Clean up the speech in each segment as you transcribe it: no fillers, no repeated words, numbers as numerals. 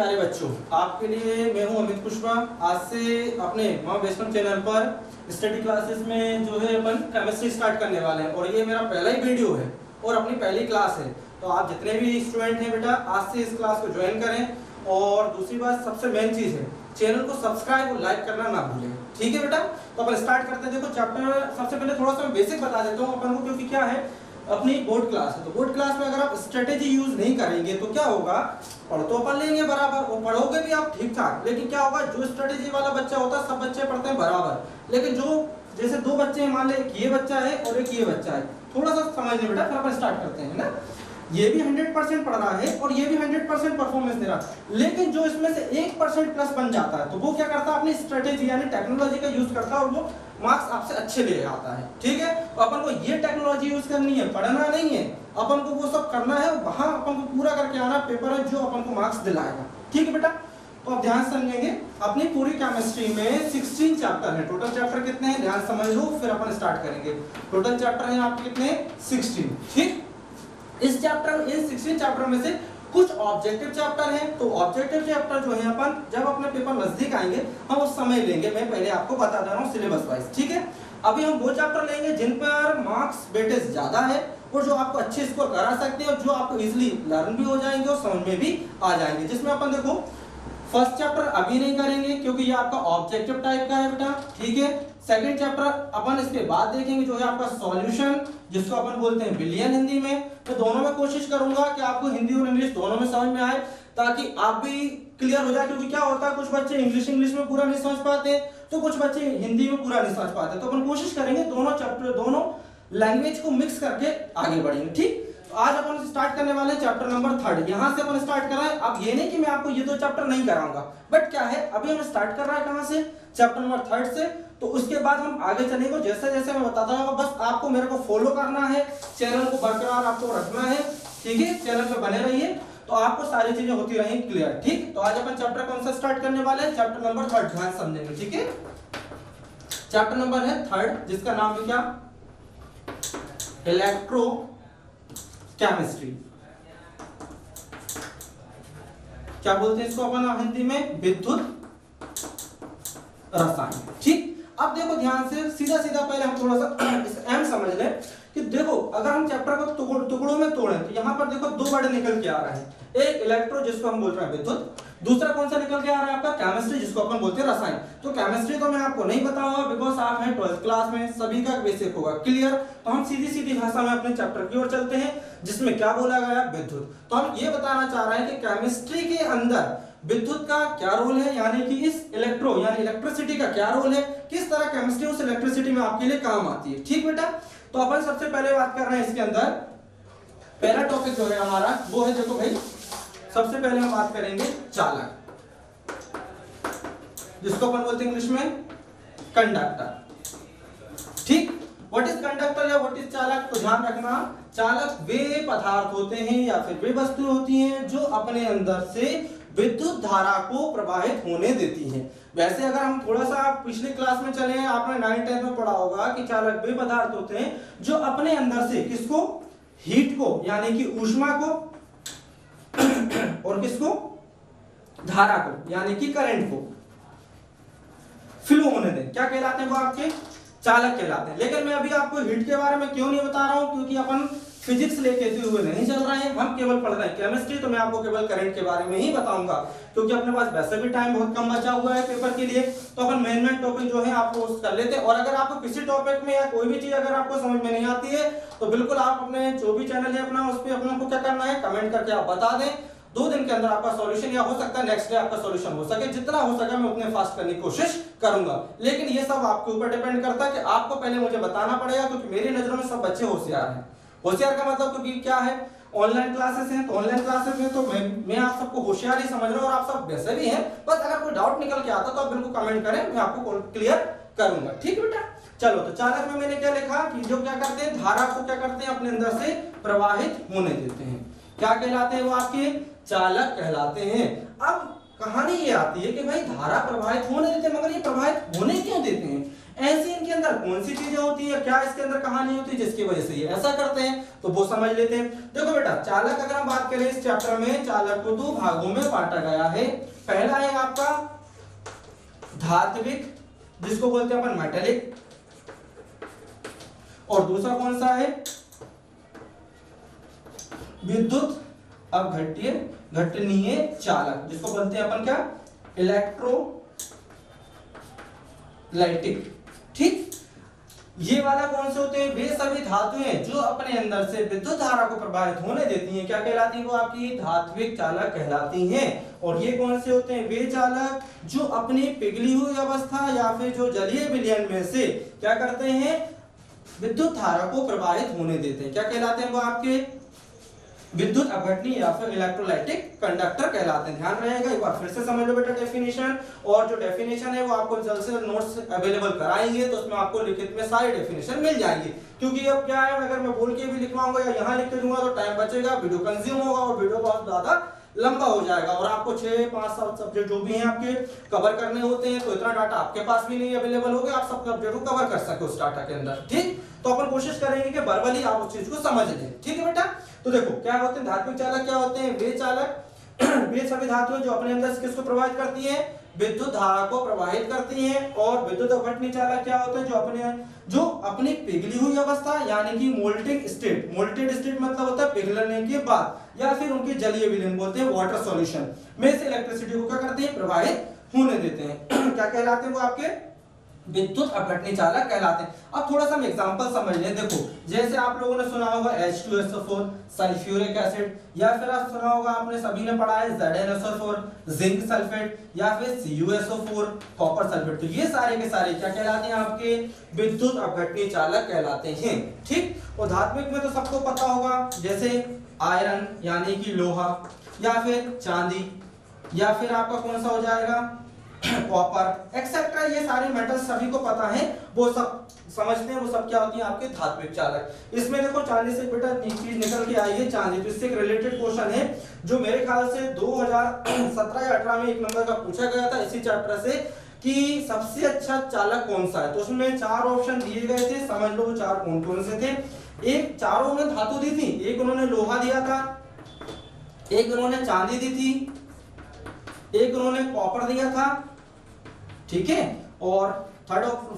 प्यारे बच्चों, आपके लिए मैं हूं अमित कुशवाहा। आज से अपने माँ वैष्णव चैनल पर स्टडी क्लासेस में जो है अपन केमिस्ट्री स्टार्ट करने वाले हैं और ये मेरा पहला ही वीडियो है और अपनी पहली क्लास है। तो आप जितने भी स्टूडेंट हैं बेटा, आज से इस क्लास को ज्वाइन करें। और दूसरी बात, सबसे मेन चीज़ है, चैनल को सब्सक्राइब और लाइक करना ना भूलें। ठीक है बेटा, तो अपन स्टार्ट करते हैं। देखो चैप्टर सबसे पहले थोड़ा सा बेसिक बता देता हूँ अपन को, क्योंकि क्या है अपनी बोर्ड क्लास है। तो बोर्ड क्लास में अगर आप स्ट्रेटेजी यूज नहीं करेंगे तो क्या होगा, पढ़ तो अपन लेंगे बराबर और पढ़ोगे भी आप ठीक ठाक, लेकिन क्या होगा, जो स्ट्रेटेजी वाला बच्चा होता है सब बच्चे पढ़ते हैं बराबर, लेकिन जो जैसे दो बच्चे हैं, मान ले एक ये बच्चा है और एक ये बच्चा है, थोड़ा सा समझ ले बेटा, फिर अपन स्टार्ट करते हैं ना। ये भी 100% पढ़ रहा है और ये भी 100% परफॉर्मेंस दे रहा है, लेकिन जो इसमें से 1% प्लस बन जाता है तो वो क्या करता है, अपनी स्ट्रेटेजी यानी टेक्नोलॉजी का यूज करता है और वो मार्क्स आपसे अच्छे ले आता है। ठीक है, तो अपन को ये टेक्नोलॉजी यूज करनी है, पढ़ना नहीं है, अपन को वो सब करना है, वहां अपन को पूरा करके आना पेपर है जो अपन को मार्क्स दिलाएगा। ठीक है बेटा, तो आप ध्यान समझेंगे। अपनी पूरी केमिस्ट्री में 16 चैप्टर है। टोटल चैप्टर कितने हैं ध्यान समझ लो, फिर अपन स्टार्ट करेंगे। टोटल चैप्टर है आपके कितने, 16। ठीक, इस चैप्टर, इन 16 चैप्टर में से कुछ ऑब्जेक्टिव चैप्टर हैं। तो ऑब्जेक्टिव चैप्टर जो है अपन जब अपने पेपर नजदीक आएंगे हम उस समय लेंगे, मैं पहले आपको बता दे रहा हूँ सिलेबस वाइज। ठीक है, अभी हम वो चैप्टर लेंगे जिन पर मार्क्स वेटेज ज्यादा है और जो आपको अच्छे स्कोर करा सकते हैं और जो आपको इजीली लर्न भी हो जाएंगे और समझ में भी आ जाएंगे। जिसमें अपन देखो फर्स्ट चैप्टर अभी नहीं करेंगे क्योंकि ये आपका ऑब्जेक्टिव टाइप का है बेटा। ठीक है, सेकंड चैप्टर अपन इसके बाद देखेंगे जो है आपका सॉल्यूशन, जिसको अपन बोलते हैं बिलियन हिंदी में। तो दोनों में कोशिश करूंगा कि आपको हिंदी और इंग्लिश दोनों में समझ में आए ताकि आप भी क्लियर हो जाए। क्योंकि क्या होता है, कुछ बच्चे इंग्लिश में पूरा नहीं समझ पाते तो कुछ बच्चे हिंदी में पूरा नहीं समझ पाते। तो अपन कोशिश करेंगे दोनों चैप्टर, दोनों लैंग्वेज को मिक्स करके आगे बढ़ेंगे। ठीक, आज अपन स्टार्ट करने वाले हैं चैप्टर नंबर 3। यहां से अपन स्टार्ट कर रहे हैं। अब ये नहीं कि मैं आपको ये दो चैप्टर नहीं कराऊंगा, बट क्या है अभी हम स्टार्ट कर रहे हैं कहां से, चैप्टर नंबर 3 से। तो उसके बाद हम आगे चलेंगे जैसे जैसे मैं बताता हूँ, बस आपको मेरे को फॉलो करना है, चैनल को बरकरार आपको रखना है। ठीक है, चैनल पे बने रहिए तो आपको सारी चीजें होती रहेंगी क्लियर। ठीक, तो आज अपन चैप्टर कौन सा स्टार्ट करने वाले हैं, चैप्टर नंबर 3 ध्यान समझेंगे। ठीक है, चैप्टर नंबर है 3 जिसका नाम है क्या, इलेक्ट्रो केमिस्ट्री। क्या बोलते हैं इसको अपन हिंदी में, विद्युत रसायन। ठीक, अब देखो ध्यान से, सीधा सीधा पहले हम थोड़ा सा एम समझ लें कि देखो अगर हम चैप्टर को टुकड़ों में तोड़ें तो यहाँ पर देखो दो वर्ड निकल के आ रहा है, एक इलेक्ट्रो जिसको हम बोल रहे हैं विद्युत, दूसरा कौन सा निकल के आ रहा है आपका केमिस्ट्री जिसको अपन बोलते हैं रसायन। तो केमिस्ट्री तो मैं आपको नहीं बताऊंगा बिकॉज आप हैं 12th क्लास में, सभी का बेसिक होगा क्लियर। तो हम सीधी सीधी भाषा में अपने चैप्टर की ओर चलते हैं जिसमें क्या बोला गया, विद्युत। तो हम ये बताना चाह रहे हैं कि केमिस्ट्री के अंदर विद्युत का क्या रोल है, यानी कि इस इलेक्ट्रो यानी इलेक्ट्रिसिटी का क्या रोल है, किस तरह केमिस्ट्री उस इलेक्ट्रिसिटी में आपके लिए काम आती है। ठीक बेटा, तो अपन सबसे पहले बात कर रहे हैं इसके अंदर, पहला टॉपिक जो है हमारा वो है, देखो भाई सबसे पहले हम बात करेंगे चालक, जिसको अपन बोलते हैं इंग्लिश में कंडक्टर। ठीक, व्हाट इज कंडक्टर या व्हाट इज चालक, तो ध्यान रखना, चालक वे पदार्थ होते हैं या फिर वे वस्तुएं होती हैं जो अपने अंदर से विद्युत धारा को प्रवाहित होने देती हैं। वैसे अगर हम थोड़ा सा पिछली क्लास में चले, आपने 9th 10th में पढ़ा होगा कि चालक वे पदार्थ होते हैं जो अपने अंदर से किसको, हीट को यानी कि ऊष्मा को और किसको, धारा को यानी कि करंट को फ्लो होने दें, क्या कहलाते हैं वो आपके चालक कहलाते हैं। लेकिन मैं अभी आपको हीट के बारे में क्यों नहीं बता रहा हूं, क्योंकि अपन फिजिक्स लेके हुए नहीं चल रहे हैं, हम केवल पढ़ रहे हैं केमिस्ट्री। तो मैं आपको केवल करंट के बारे में ही बताऊंगा क्योंकि अपने पास वैसे भी टाइम बहुत कम बचा हुआ है पेपर के लिए। तो अपन मेन टॉपिक जो है आपको कर लेते हैं। और अगर आपको किसी टॉपिक में या कोई भी चीज अगर आपको समझ में नहीं आती है तो बिल्कुल आप अपने जो भी चैनल है अपना, उस पर अपने को क्या करना है, कमेंट करके आप बता दें। 2 दिन के अंदर आपका सॉल्यूशन, या हो सकता है नेक्स्ट डे आपका सॉल्यूशन हो सके, जितना हो सके मैं उतने फास्ट करने की कोशिश करूंगा। लेकिन ये सब आपके ऊपर डिपेंड करता है कि आपको पहले मुझे बताना पड़ेगा, क्योंकि मेरी नजरों में सब बच्चे होशियार हैं। होशियार का मतलब क्योंकि क्या है, ऑनलाइन क्लासेस हैं, तो ऑनलाइन क्लासेस में तो मैं आप सबको होशियार ही समझ रहा हूं और आप सब वैसे भी हैं। बस अगर कोई डाउट निकल के आता तो आप बिल्कुल कमेंट करें, मैं आपको क्लियर करूंगा। ठीक है बेटा, चलो। तो चालक में मैंने क्या लिखा कि जो क्या करते हैं, धारा को क्या करते हैं, अपने अंदर से प्रवाहित होने देते हैं। क्या कहलाते हैं वो आपके, चालक कहलाते हैं। अब कहानी ये आती है कि भाई धारा प्रवाहित होने देते हैं, मगर ये प्रवाहित होने क्यों देते हैं, ऐसी इनके अंदर कौन सी चीजें होती है, क्या इसके अंदर कहानी होती है जिसकी वजह से ये ऐसा करते हैं, तो वो समझ लेते हैं। देखो बेटा, चालक अगर हम बात करें इस चैप्टर में, चालक को दो भागों में बांटा गया है। पहला है आपका धात्विक, जिसको बोलते हैं अपन मेटेलिक, और दूसरा कौन सा है, विद्युत अपघट्य घटनीय चालक, जिसको बोलते हैं अपन क्या, इलेक्ट्रोलाइटिक। ठीक, ये वाला कौन से होते हैं, वे सभी धातुएं जो अपने अंदर से विद्युत धारा को प्रभावित होने देती हैं, क्या कहलाती हैं, वो आपकी धात्विक चालक कहलाती हैं। और ये कौन से होते हैं, वे चालक जो अपनी पिघली हुई अवस्था या फिर जो जलीय विलयन में से क्या करते हैं, विद्युत धारा को प्रभावित होने देते हैं, क्या कहलाते हैं, वो आपके विद्युत अपघटनी या फिर इलेक्ट्रोलाइटिक कंडक्टर कहलाते हैं। ध्यान रहेगा, एक बार फिर से समझ लो बेटा डेफिनेशन, और जो डेफिनेशन है वो आपको जल्द से जल्द नोट्स अवेलेबल कराएंगे, तो उसमें आपको लिखित में सारी डेफिनेशन मिल जाएगी। क्योंकि अब क्या है, अगर मैं बोल के भी लिखवाऊंगा या यहाँ लिख के दूंगा तो टाइम बचेगा, वीडियो कंज्यूम होगा और वीडियो बहुत ज्यादा लंबा हो जाएगा, और आपको 6-5 सब्जेक्ट जो भी हैं आपके कवर करने होते हैं, तो इतना डाटा आपके पास भी नहीं अवेलेबल होगा आप सब सब्जेक्ट को कवर कर सके उस डाटा के अंदर। ठीक, तो अपन कोशिश करेंगे कि वर्बली आप उस चीज को समझ लें। ठीक है बेटा, तो देखो क्या होते हैं धात्विक चालक, क्या होते हैं, वे चालक वे सभी धातुएं जो अपने अंदर से किसको प्रभावित करती हैं, विद्युत धारा को प्रवाहित करती हैं। और विद्युत अपघटनी चालक क्या होते हैं, जो अपनी पिघली हुई अवस्था यानी कि मोल्टिंग स्टेट, मोल्टेड स्टेट मतलब होता है पिघलने के बाद, या फिर उनके जलीय विलयन बोलते हैं वाटर सॉल्यूशन में से इलेक्ट्रिसिटी को क्या करते हैं, प्रवाहित होने देते हैं। क्या कहलाते हैं, वो आपके विद्युत अपघटनी चालक कहलाते हैं। अब थोड़ा सा हम एग्जांपल समझ लें। देखो, जैसे आप लोगों ने सुना होगा H2SO4 सल्फ्यूरिक एसिड, या फिर आप सुना होगा, आपने सभी ने पढ़ा है ZnSO4 जिंक सल्फेट, या फिर CuSO4 कॉपर सल्फेट। तो ये सारे के सारे क्या कहलाते हैं, आपके विद्युत अपघटनी चालक कहलाते हैं। ठीक, और धात्विक में तो सबको पता होगा, जैसे आयरन यानी कि लोहा, या फिर चांदी, या फिर आपका कौन सा हो जाएगा, कॉपर एक्सेट्रा, ये सारे मेटल्स सभी को पता है, वो सब समझते हैं, वो सब क्या होती है, आपके धात्विक चालक। इसमें देखो चांदी से बेटा एक चीज निकल के आई है, चांदी, तो इससे एक रिलेटेड क्वेश्चन है जो मेरे ख्याल से 2017 या 18 में 1 नंबर का पूछा गया था इसी चैप्टर से, कि सबसे अच्छा चालक कौन सा है। तो उसमें 4 ऑप्शन दिए गए थे, समझ लो वो 4 कौन कौन से थे। एक, चारों ने धातु दी थी, एक उन्होंने लोहा दिया था, एक उन्होंने चांदी दी थी, एक उन्होंने कॉपर दिया था, ठीक है, और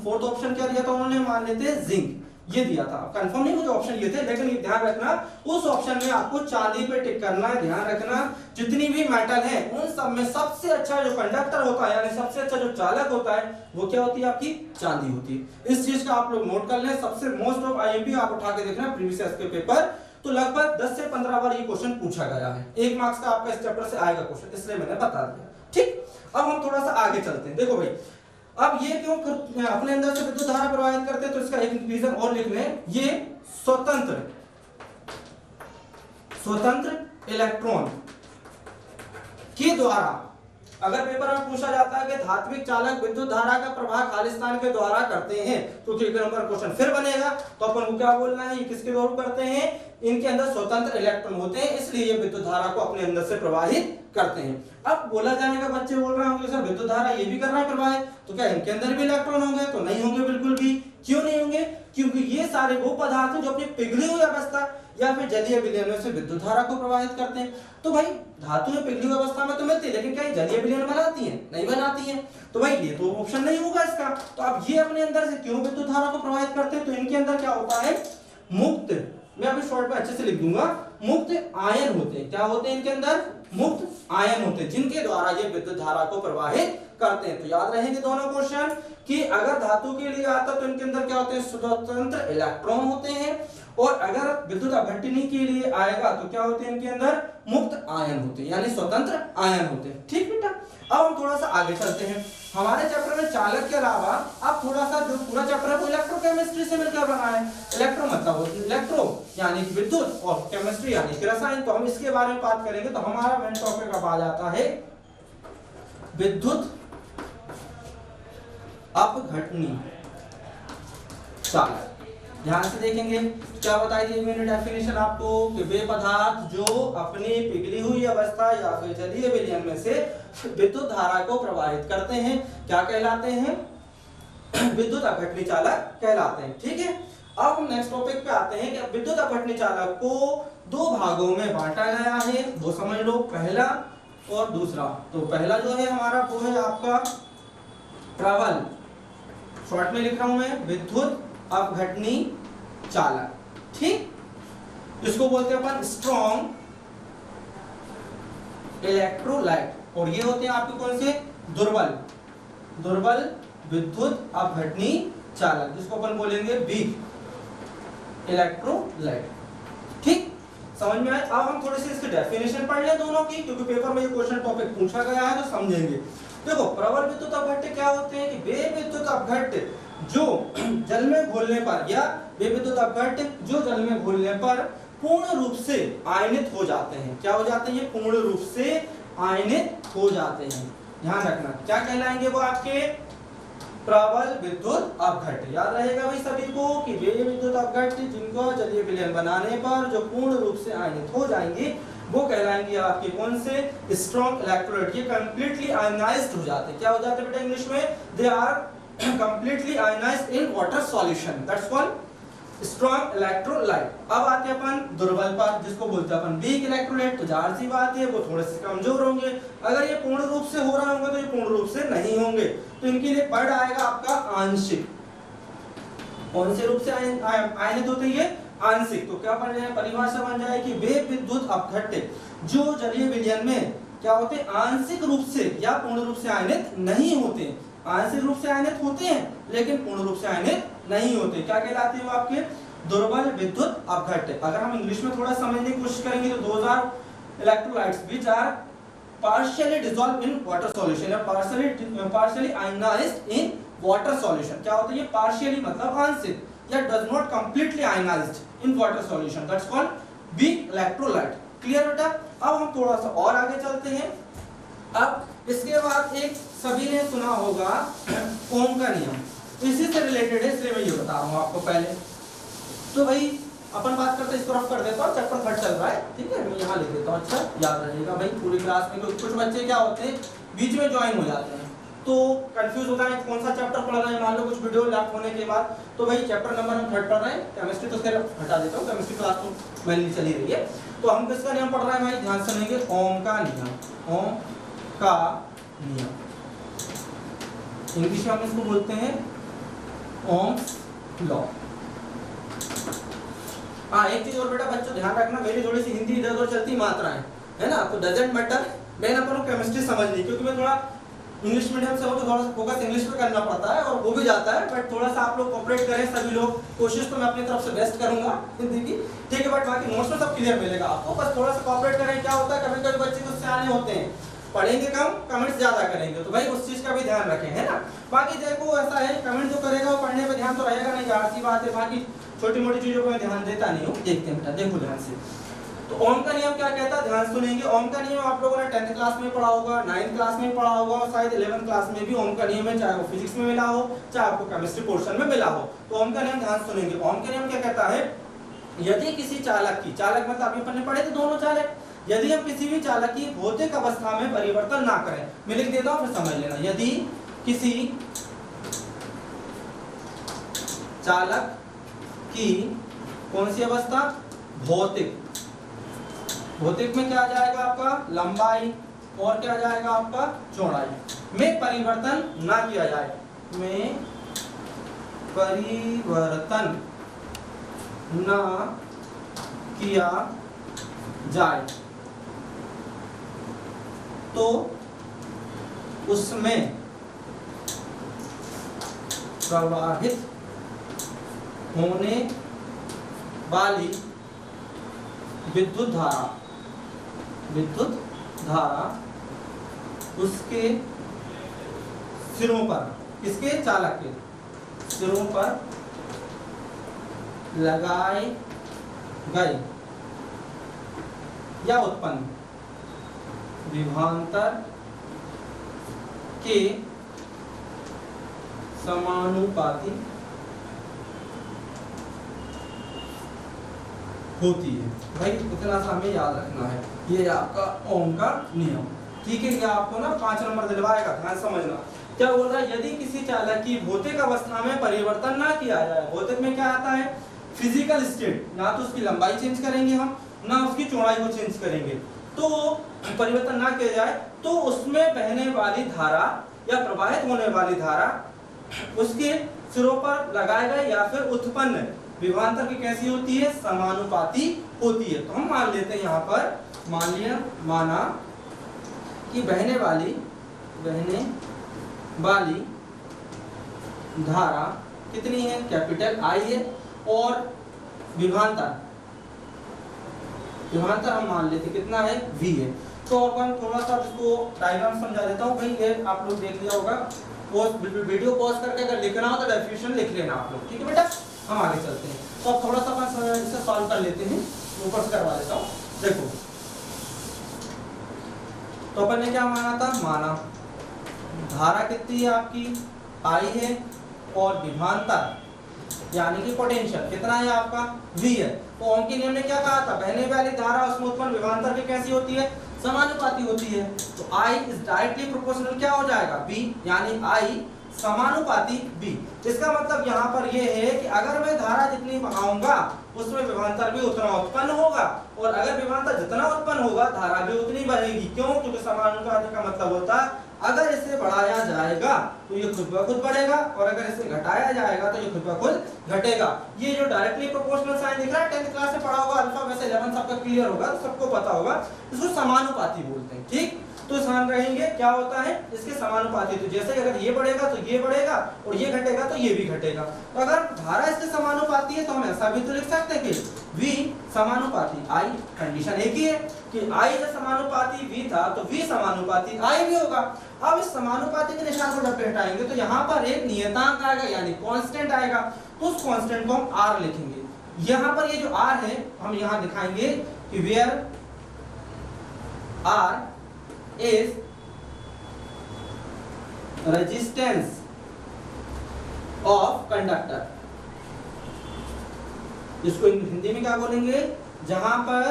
फोर्थ ऑप्शन क्या दिया था उन्होंने, मान लेते जिंक, ये दिया था। कंफर्म नहीं मुझे ऑप्शन ये थे, लेकिन ये ध्यान रखना उस ऑप्शन में आपको चांदी पे टिक करना है। ध्यान रखना जितनी भी मेटल है उन सब में सबसे अच्छा जो कंडक्टर होता है, यानी सबसे अच्छा जो चालक होता है, वो क्या होती है, आपकी चांदी होती है। इस चीज का आप लोग नोट कर लें। सबसे मोस्ट ऑफ आईएमपी आप उठा के देखना प्रीवियस के पेपर, तो लगभग 10 से 15 बार ये क्वेश्चन पूछा गया है। 1 मार्क्स का आपका इस चैप्टर से आएगा क्वेश्चन, इसलिए मैंने बता दिया। ठीक, अब हम थोड़ा सा आगे चलते हैं। देखो भाई, अब ये क्यों अपने अंदर से विद्युत धारा प्रवाहित करते हैं, तो इसका एक रीजन और लिख लें, ये स्वतंत्र इलेक्ट्रॉन के द्वारा, अगर पेपर में पूछा जाता है कि धात्विक चालक विद्युत धारा का प्रवाह खालिस्तान के द्वारा करते हैं, तो एक नंबर क्वेश्चन फिर बनेगा, तो अपन को क्या बोलना है, ये किसके द्वारा करते हैं, इनके अंदर स्वतंत्र इलेक्ट्रॉन होते हैं, इसलिए ये विद्युत धारा को अपने अंदर से प्रवाहित करते हैं। अब बोला जाएगा, बच्चे बोल रहे होंगे सर विद्युत धारा ये भी कर रहा है प्रवाहित, तो क्या इनके अंदर भी इलेक्ट्रॉन होंगे, तो नहीं होंगे बिल्कुल भी। क्यों नहीं होंगे, क्योंकि ये सारे वो पदार्थ हैं जो अपनी पिघली हुई अवस्था या फिर जलीय विलयन से विद्युत धारा को प्रवाहित करते हैं। तो भाई धातुएं पिघली हुई अवस्था में तो मिलती है, लेकिन क्या ये जलीय विलयन बनाती हैं, नहीं बनाती हैं, तो भाई ये तो ऑप्शन नहीं होगा इसका। तो अब ये अपने अंदर से क्यों विद्युत धारा को प्रवाहित करते हैं, तो इनके अंदर क्या होता है, मुक्त, मैं अभी शॉर्ट में अच्छे से लिख दूंगा, मुक्त आयन होते हैं। क्या होते हैं इनके अंदर, मुक्त आयन होते हैं, जिनके द्वारा ये विद्युत धारा को प्रवाहित करते हैं। तो याद रहेंगे दोनों क्वेश्चन कि अगर धातु के लिए आता तो इनके अंदर क्या होते हैं, स्वतंत्र इलेक्ट्रॉन होते हैं, और अगर विद्युत अपघटनी के लिए आएगा तो क्या होते हैं, इनके अंदर मुक्त आयन होते हैं, यानी स्वतंत्र आयन होते हैं। ठीक बेटा, अब हम थोड़ा सा आगे चलते हैं। हमारे चैप्टर में चालक के अलावा अब थोड़ा सा जो पूरा चैप्टर है वो इलेक्ट्रोकेमिस्ट्री से मिलकर बना है। इलेक्ट्रो मतलब इलेक्ट्रो यानी विद्युत, और केमिस्ट्री यानी रसायन, तो हम इसके बारे में बात करेंगे। तो हमारा मेन टॉपिक अब आ जाता है विद्युत अपघटनी चालक। ध्यान से देखेंगे क्या बताई थी मैंने डेफिनेशन आपको, कि वे पदार्थ जो अपनी पिघली हुई अवस्था या फिर जलीय विलयन में से विद्युत धारा को प्रवाहित करते हैं, क्या कहलाते हैं, विद्युत अपघटनी चालक कहलाते हैं। ठीक है, अब हम नेक्स्ट टॉपिक पे आते हैं कि विद्युत अपघटनी चालक को दो भागों में बांटा गया है, वो समझ लो, पहला और दूसरा। तो पहला जो है हमारा वो है आपका प्रबल, शॉर्ट में लिख रहा हूं मैं, विद्युत अपघटनी चालक। ठीक, इसको बोलते हैं अपन स्ट्रॉन्ग इलेक्ट्रोलाइट, और ये होते हैं आपके कौन से, दुर्बल विद्युत अपघटनी चालक, जिसको अपन बोलेंगे वीक इलेक्ट्रोलाइट। ठीक, समझ में आए? अब हम थोड़ी सी इसकी डेफिनेशन पढ़ लें दोनों की, क्योंकि पेपर में ये क्वेश्चन टॉपिक पूछा गया है तो समझेंगे। देखो, प्रबल विद्युत अपघट्य क्या होते हैं कि वे विद्युत अपघट्य जो जल में घुलने पर, या वे विद्युत अपघट्य जो जल में घुलने पर पूर्ण रूप से आयनित हो जाते हैं। क्या हो जाते हैं? पूर्ण रूप से आयनित हो जाते हैं। ध्यान रखना, क्या कहलाएंगे वो आपके प्रबल विद्युत अपघट्य। याद रहेगा भाई सभी को कि वे विद्युत अपघट्य जिनको जलीय विलयन बनाने पर जो पूर्ण रूप से आयनित हो जाएंगे वो कहलाएंगे आपके कौन से, स्ट्रॉन्ग इलेक्ट्रोलाइट। ये कंप्लीटली आयनाइज्ड हो जाते हैं। क्या हो जाते हैं बेटा इंग्लिश में? They are completely ionised in water solution, that's called strong electrolyte. अब आते हैं अपन दुर्बल पर, जिसको बोलते हैं अपन वीक इलेक्ट्रोलाइट। तो जाहिर सी बात है वो थोड़े से कमजोर होंगे। अगर ये पूर्ण रूप से हो रहे होंगे तो ये पूर्ण रूप से नहीं होंगे, तो इनके लिए वर्ड आएगा आपका आंशिक। कौन से रूप से आयनित होते हैं? आंशिक। तो क्या बन जाए, परिभाषा बन जाए कि वे विद्युत अपघट्य जो जलीय विलयन में क्या होते हैं, आंशिक रूप से या पूर्ण रूप से आयनित नहीं होते। आंशिक रूप से आयनित होते हैं लेकिन पूर्ण रूप से आयनित नहीं होते। क्या कहलाते हैं वो आपके? दुर्बल विद्युत अपघट्य। अगर हम इंग्लिश में थोड़ा समझने की कोशिश करेंगे तो those are electrolytes which are partially dissolved in water solution या partially ionized in water solution। क्या होता है ये? partially मतलब आंशिक, या does not completely ionized in water solution, that's called weak electrolyte। Clear बेटा? अब हम थोड़ा सा और आगे चलते हैं। अब इसके बाद एक सभी ने सुना होगा ओम का नियम, इसी से रिलेटेड है, इसलिए मैं ये बता रहा हूँ आपको पहले। तो भाई अपन बात करते हैं, इसको रफ कर देता हूँ, चैप्टर 3 चल रहा है। ठीक है, मैं यहाँ लिख देता हूँ। अच्छा, याद रहेगा भाई पूरी क्लास में, क्योंकि कुछ बच्चे क्या होते हैं बीच में ज्वाइन हो जाते हैं तो कंफ्यूज होता है कौन सा चैप्टर पढ़ रहे हैं। मान लो कुछ वीडियो लेफ्ट होने के बाद, तो भाई चैप्टर नंबर हम 3 पढ़ रहे हैं, केमिस्ट्री तो खैर हटा देता हूँ, केमिस्ट्री क्लास तो मैंने चली रही है। तो हम किसका नियम पढ़ रहे हैं भाई? ध्यान से सुनेंगे, ओम का नियम। ओम का नियम इंग्लिश में हम इसको बोलते हैं ओम्स लॉ। हाँ, एक चीज और बेटा बच्चों ध्यान रखना, मेरी थोड़ी सी हिंदी इधर उधर चलती मात्राएं है ना, तो डजंट मैटर, मैं अपन को केमिस्ट्री समझनी, क्योंकि मैं थोड़ा इंग्लिश मीडियम से हूँ तो थोड़ा सा फोकस इंग्लिश पे करना पड़ता है और वो भी जाता है, बट थोड़ा सा आप लोग कोऑपरेट करें सभी लोग। कोशिश तो मैं अपनी तरफ से बेस्ट करूंगा हिंदी की, ठीक है, बट बाकी नोट्स में सब क्लियर मिलेगा आपको, बस थोड़ा सा कोऑपरेट करें। क्या होता है कभी कभी बच्चे कुछ सियाने होते हैं, पढ़ेंगे कम कमेंट्स ज्यादा करेंगे, तो भाई उस चीज का भी ध्यान रखें, है ना। बाकी देखो ऐसा है, कमेंट जो करेगा वो पढ़ने पे ध्यान तो रहेगा नहीं, जाहिर सी बात है, बाकी छोटी मोटी चीजों को मैं ध्यान देता नहीं हूँ। देखते हैं बेटा, देखो ध्यान से। तो ओम का नियम क्या कहता है, ध्यान सुनेंगे। ओम का नियम आप लोगों ने 10th क्लास में पढ़ा होगा, 9th क्लास में पढ़ा होगा, और शायद 11th क्लास में भी ओम का नियम है, चाहे वो फिजिक्स में मिला हो चाहे आपको केमिस्ट्री पोर्शन में मिला हो। तो ओम का नियम ध्यान सुनेंगे। ओम का नियम क्या कहता है, यदि किसी चालक की, चालक मतलब अभी अपन ने पढ़े थे दोनों चालक, यदि हम किसी भी चालक की भौतिक अवस्था में परिवर्तन ना करें, मैं लिख देता हूं फिर समझ लेना, यदि किसी चालक की कौन सी अवस्था, भौतिक, भौतिक में क्या आ जाएगा आपका लंबाई और क्या आ जाएगा आपका चौड़ाई में परिवर्तन ना किया जाए, में परिवर्तन ना किया जाए, तो उसमें प्रवाहित होने वाली विद्युत धारा उसके सिरों पर, किसके, चालक के सिरों पर लगाए गए या उत्पन्न विभवांतर के समानुपाती होती है। भाई इतना सा हमें याद रखना है, ये आपका ओम का नियम। ठीक है, ये आपको ना 5 नंबर दिलवाएगा, ध्यान समझना। क्या बोल रहा है, यदि किसी चालक की भौतिक अवस्था में परिवर्तन ना किया जाए, भौतिक में क्या आता है, फिजिकल स्टेट, ना तो उसकी लंबाई चेंज करेंगे हम, ना उसकी चौड़ाई को चेंज करेंगे, तो परिवर्तन ना किया जाए तो उसमें बहने वाली धारा या प्रवाहित होने वाली धारा उसके सिरों पर लगाए गए या फिर उत्पन्न विभवांतर की कैसी होती है, समानुपाती होती है। तो हम मान लेते हैं यहाँ पर, माना कि बहने वाली धारा कितनी है, कैपिटल आई है, और विभवांतर हम मान लेते कितना है, v है। तो अपन थोड़ा सा इसको डायग्राम समझा देता हूँ भाई, ये आप लोग देख लिया होगा, वीडियो पॉज करके अगर लिखना हो तो डेफिनेशन लिख लेना आप लोग, ठीक है बेटा। हम आगे चलते हैं, तो अब थोड़ा सा अपन इसे सॉल्व कर लेते हैं, ऊपर से करवा देता हूँ। देखो, तो अपन ने क्या माना धारा कितनी है आपकी, आई है, और विभवांतर यानी कि पोटेंशियल कितना है आपका, v है। तो ओम के नियम ने क्या कहा था, बहने वाली धारा उसमें उत्पन्न विभवांतर की कैसी होती है, समानुपाती होती है। तो I इज डायरेक्टली प्रोपोर्शनल क्या हो जाएगा, V, यानी I समानुपाती V। इसका मतलब यहाँ पर ये है कि अगर मैं धारा जितनी बहाऊंगा उसमें विभवांतर भी उतना उत्पन्न होगा, और अगर विभवांतर जितना उत्पन्न होगा धारा भी उतनी बढ़ेगी। क्यों, क्योंकि समानुपाती का मतलब होता है अगर इसे बढ़ाया जाएगा तो ये खुद ब खुद बढ़ेगा, और अगर इसे घटाया जाएगा तो ये खुद ब खुद घटेगा। ये जो डायरेक्टली प्रोपोर्शनल साइन दिख रहा है 10th क्लास से पढ़ा होगा, अल्फा वैसे 11 सबका क्लियर होगा, तो सबको पता होगा, इसको समानुपाती बोलते हैं। ठीक, तो ध्यान रहेंगे क्या होता है इसके समानुपाती। तो जैसे अगर ये बढ़ेगा तो ये बढ़ेगा, और ये घटेगा तो ये भी घटेगा। तो अगर धारा इसके समानुपाती है तो हम ऐसा भी तो लिख सकते हैं कि V समानुपाती I, कंडीशन एक ही है कि I जब समानुपाती V था तो V समानुपाती I भी होगा। अब इस समानुपाती के निशान को जब हटाएंगे तो यहाँ पर एक नियतांक आएगा, यानी कांस्टेंट आएगा, तो उस कांस्टेंट को हम R लिखेंगे। यहाँ पर ये जो R है हम यहाँ दिखाएंगे कि where R is resistance of conductor। इसको हिंदी में क्या बोलेंगे, जहां पर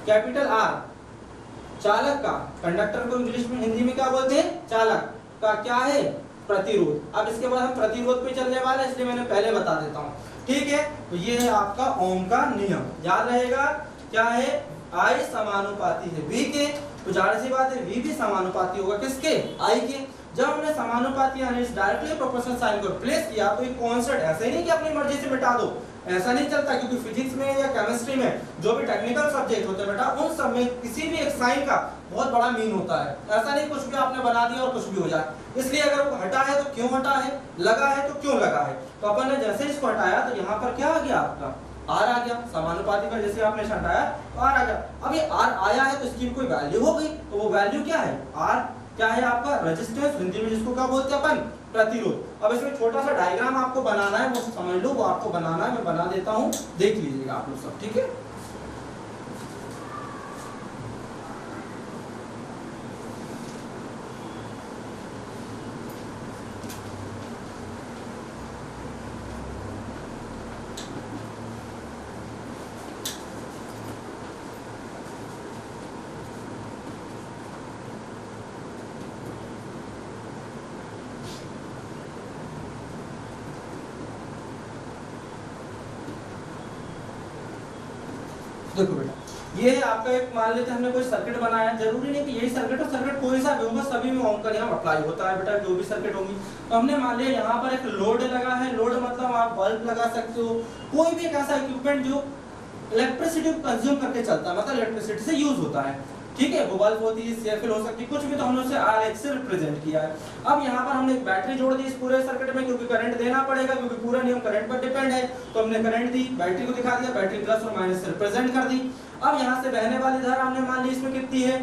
कैपिटल R चालक का, कंडक्टर को इंग्लिश में हिंदी में क्या बोलते हैं, चालक का क्या है, प्रतिरोध। अब इसके बाद हम प्रतिरोध पे चलने वाले, इसलिए मैंने पहले बता देता हूं, ठीक है। तो ये है आपका ओम का नियम, याद रहेगा क्या है, I समानुपाती है V के, तो जाहिर सी बात है V भी समानुपाती होगा किसके, I के। जब हमने समानुपाती यानी डायरेक्टली प्रोपोर्शनल साइन को रिप्लेस किया तो एक कांस्टेंट, ऐसे ही नहीं कि अपनी मर्जी से मिटा दो, ऐसा नहीं चलता, क्योंकि फिजिक्स में या केमिस्ट्री में जो भी टेक्निकल सब्जेक्ट होते हैं बेटा, उन सब में किसी भी एक साइन का बहुत बड़ा मीन होता है। ऐसा नहीं कुछ भी आपने बना दिया और कुछ भी हो जाए, इसलिए अगर वो हटा है तो क्यों हटा है, लगा है तो क्यों लगा है। तो अपन ने जैसे इसको हटाया तो यहाँ पर क्या आ गया आपका, R आ गया, समानुपाती पर जैसे आपने हटाया तो R आ गया। अब ये R आया है तो इसकी कोई वैल्यू हो गई, तो वो वैल्यू क्या है, R क्या है आपका, रेजिस्टेंस, हिंदी में जिसको क्या बोलते हैं अपन, प्रतिरोध। अब इसमें छोटा सा डायग्राम आपको बनाना है, वो समझ लो, वो आपको बनाना है, मैं बना देता हूँ, देख लीजिएगा आप लोग सब, ठीक है। देखो बेटा, ये है आपका एक, मान लेते हैं हमने कोई सर्किट बनाया, जरूरी नहीं कि यही सर्किट हो, सर्किट कोई सा भी होगा, सभी में ओम का नियम अप्लाई होता है बेटा, जो भी सर्किट होगी। तो हमने मान लिया यहाँ पर एक लोड लगा है, लोड मतलब आप बल्ब लगा सकते हो, कोई भी एक ऐसा इक्विपमेंट जो इलेक्ट्रिसिटी कंज्यूम करके चलता है, मतलब इलेक्ट्रिसिटी से यूज होता है, ठीक है। वो बल्ब होती है, सीएफएल हो सकती है, कुछ भी, तो हमने उसे आरएक्स से रिप्रेजेंट किया है। अब यहाँ पर हमने एक बैटरी जोड़ दी इस पूरे सर्किट में, क्योंकि करंट देना पड़ेगा, क्योंकि पूरा नियम करंट पर डिपेंड है, तो हमने करंट दी, बैटरी को दिखा दिया, बैटरी प्लस और माइनस से रिप्रेजेंट कर दी। अब यहाँ से बहने वाली धारा हमने मान ली इसमें कितनी है,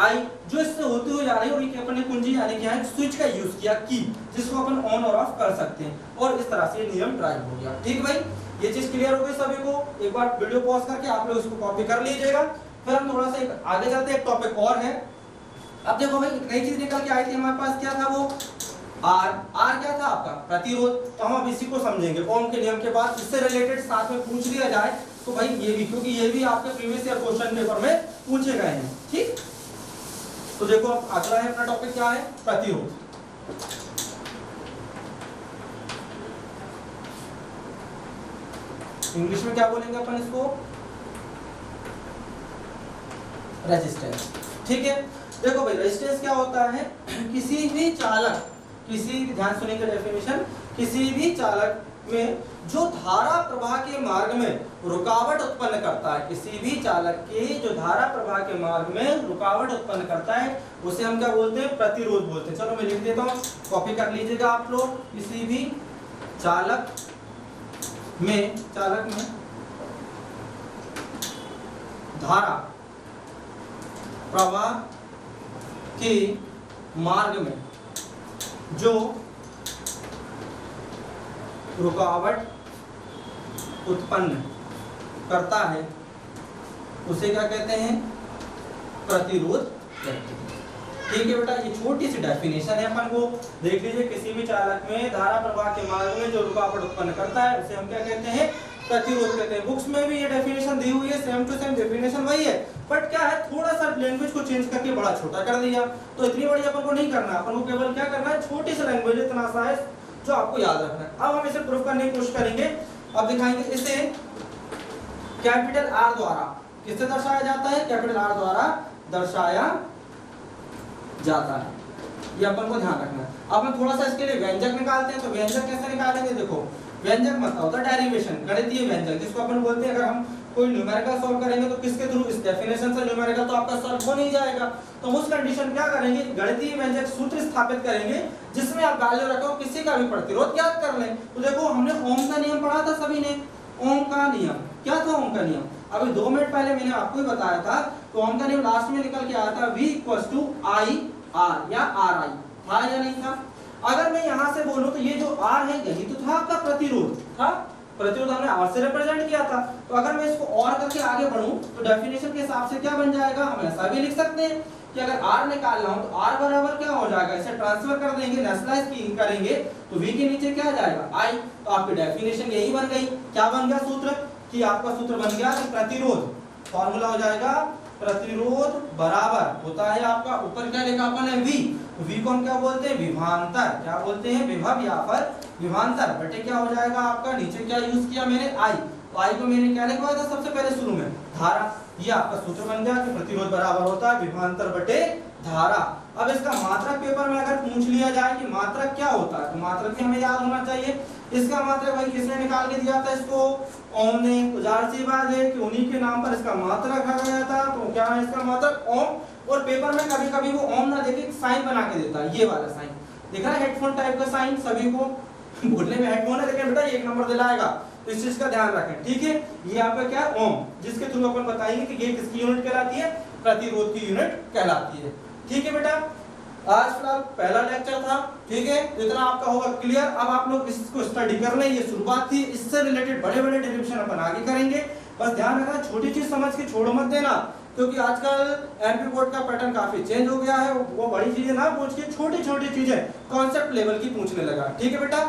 I, जो इससे होती हुई जा रही है, और ये अपन ने कुंजी यानी क्या है, स्विच का यूज किया, की, जिसको अपन ऑन और ऑफ कर सकते हैं, और इस तरह से ये नियम ड्राइव हो गया। ठीक भाई, ये चीज क्लियर हो गई सभी को। एक बार वीडियो पॉज करके आप लोग इसको कॉपी कर लीजिएगा, फिर हम थोड़ा सा आगे चलते हैं, एक टॉपिक और है। अब देखो भाई, एक नई चीज निकल के आई थी हमारे पास, क्या था वो, R क्या था आपका, प्रतिरोध। तो हम अब इसी को समझेंगे ओम के नियम के बाद, इससे रिलेटेड साथ में पूछ लिया जाए तो भाई ये भी, क्योंकि ये भी आपके प्रीवियस ईयर क्वेश्चन पेपर में पूछे गए हैं, ठीक। तो देखो अब अगला है अपना टॉपिक क्या है, प्रतिरोध। इंग्लिश में क्या बोलेंगे अपन इसको, रेजिस्टेंस। ठीक है, देखो भाई रेजिस्टेंस क्या होता है, किसी भी चालक, किसी भी, ध्यान सुनिएगा डेफिनेशन, किसी भी चालक में जो धारा प्रवाह के मार्ग में रुकावट उत्पन्न करता है, किसी भी चालक के जो धारा प्रवाह के मार्ग में रुकावट उत्पन्न करता है उसे हम क्या बोलते हैं, प्रतिरोध बोलते हैं। चलो मैं लिख देता हूँ, कॉपी कर लीजिएगा आप लोग। किसी भी चालक में धारा प्रवाह के मार्ग में जो रुकावट उत्पन्न करता है उसे क्या कहते हैं, प्रतिरोध कहते हैं। ठीक है बेटा, ये छोटी सी डेफिनेशन है, अपन को देख लीजिए। किसी भी चालक में धारा प्रवाह के मार्ग में जो रुकावट उत्पन्न करता है उसे हम क्या कहते हैं, प्रतिरोध कहते हैं। बुक्स में भी ये डेफिनेशन दी हुई है, सेम टू सेम डेफिनेशन वही है, बट क्या है थोड़ा सा लैंग्वेज को चेंज करके बड़ा छोटा कर दिया। तो इतनी बड़ी अपन को नहीं करना, अपन को केवल क्या करना है, छोटी सी लैंग्वेज इतना सा है जो आपको याद रखना है। अब हम इसे प्रूव करने की कोशिश करेंगे। अब दिखाएंगे इसे कैपिटल आर द्वारा किससे दर्शाया जाता है, कैपिटल आर द्वारा दर्शाया जाता है, ये अपन को ध्यान रखना है। अब हम थोड़ा सा इसके लिए व्यंजक निकालते हैं। तो व्यंजक कैसे निकालेंगे, देखो व्यंजक मतलब होता है डेरिवेशन, गणितीय व्यंजक, जिसको अपन बोलते हैं अगर हम कोई न्यूमेरिकल सॉल्व करेंगे तो किसके थ्रू, इस डेफिनेशन से न्यूमेरिकल तो आपका सॉल्व हो नहीं जाएगा। तो उस कंडीशन क्या करेंगे, गणितीय व्यंजक सूत्र स्थापित करेंगे जिसमें आप वैल्यू रखो, किसी का भी प्रतिरोध ज्ञात कर लें। तो देखो हमने ओम का नियम पढ़ा था सभी ने, ओम का नियम क्या था, ओम का नियम अभी 2 मिनट पहले मैंने आपको ही बताया था। तो ओम का नियम लास्ट में निकल के आया था V = I R या RI, था या नहीं था। अगर मैं यहाँ से बोलूं तो ये जो R है यही तो था आपका प्रतिरोध, था प्रतिरोध हमने R से रिप्रेजेंट किया था। तो अगर मैं इसको और करके आगे बढ़ूं तो डेफिनेशन के हिसाब से क्या बन जाएगा, हम ऐसा भी लिख सकते हैं कि अगर R निकालना हो तो R बराबर क्या हो जाएगा, इसे ट्रांसफर कर देंगे, नेशनलाइज करेंगे तो V के नीचे क्या आ जाएगा, I। तो आपकी डेफिनेशन यही बन गई। क्या बन गया सूत्र, कि आपका सूत्र बन गया कि प्रतिरोध, फॉर्मूला हो जाएगा प्रतिरोध बराबर होता है आपका, ऊपर क्या लिखा अपन है V, V को हम क्या बोलते हैं, विभवांतर, क्या बोलते हैं, विभव या फिर विभवांतर, बटे क्या हो जाएगा आपका, नीचे क्या यूज किया मैंने, I। तो I को मैंने क्या लिखवाया था सबसे पहले शुरू में, धारा। ये आपका सूत्र बन गया कि प्रतिरोध बराबर होता है विभवांतर बटे धारा। अब इसका मात्रक पेपर में अगर पूछ लिया जाए कि मात्रक क्या होता है तो मात्रक भी हमें याद होना चाहिए। इसका मात्रक भाई किसने निकाल के दिया था इसको, ओम ने। तो जाहिर सी बात है कि उन्हीं के नाम पर इसका मात्रक रखा गया था। तो क्या है इसका मात्रक, ओम। और पेपर में कभी कभी वो ओम ना देके साइन बना के देता है, ये वाला साइन दिख रहा है, हेडफोन टाइप का साइन, सभी को बोलने में हेडफोन है लेकिन बेटा 1 नंबर दिलाएगा, तो इस चीज का ध्यान रखें। ठीक है, ये आपका क्या है, ओम, जिसके थ्रू अपन बताएंगे कि ये किसकी यूनिट कहलाती है, प्रतिरोध की यूनिट कहलाती है। ठीक है बेटा, आज फिलहाल पहला लेक्चर था। ठीक है, इतना आपका होगा क्लियर। अब आप लोग इसको स्टडी कर लें, ये शुरुआत थी, इससे रिलेटेड बड़े बड़े डेरिवेशन अपन आगे करेंगे। बस ध्यान रखना, छोटी चीज समझ के छोड़ो मत देना, क्योंकि आजकल एमपी बोर्ड का पैटर्न काफी चेंज हो गया है। वो बड़ी चीजें ना पूछ के छोटी छोटी चीजें कॉन्सेप्ट लेवल की पूछने लगा। ठीक है बेटा,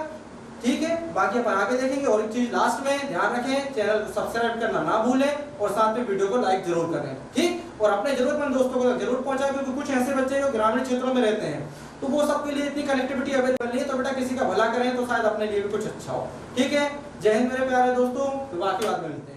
ठीक है, बाकी अपन आगे देखेंगे। और एक चीज लास्ट में ध्यान रखें, चैनल को सब्सक्राइब करना ना भूलें और साथ में वीडियो को लाइक जरूर करें। ठीक, और अपने जरूरतमंद दोस्तों को जरूर पहुंचाएं, क्योंकि कुछ ऐसे बच्चे जो ग्रामीण क्षेत्रों में रहते हैं तो वो सबके लिए इतनी कनेक्टिविटी अवेलेबल नहीं है। तो बेटा किसी का भला करें तो शायद अपने लिए भी कुछ अच्छा हो। ठीक है, जय हिंद मेरे प्यारे दोस्तों, तो बाकी बात में मिलते हैं।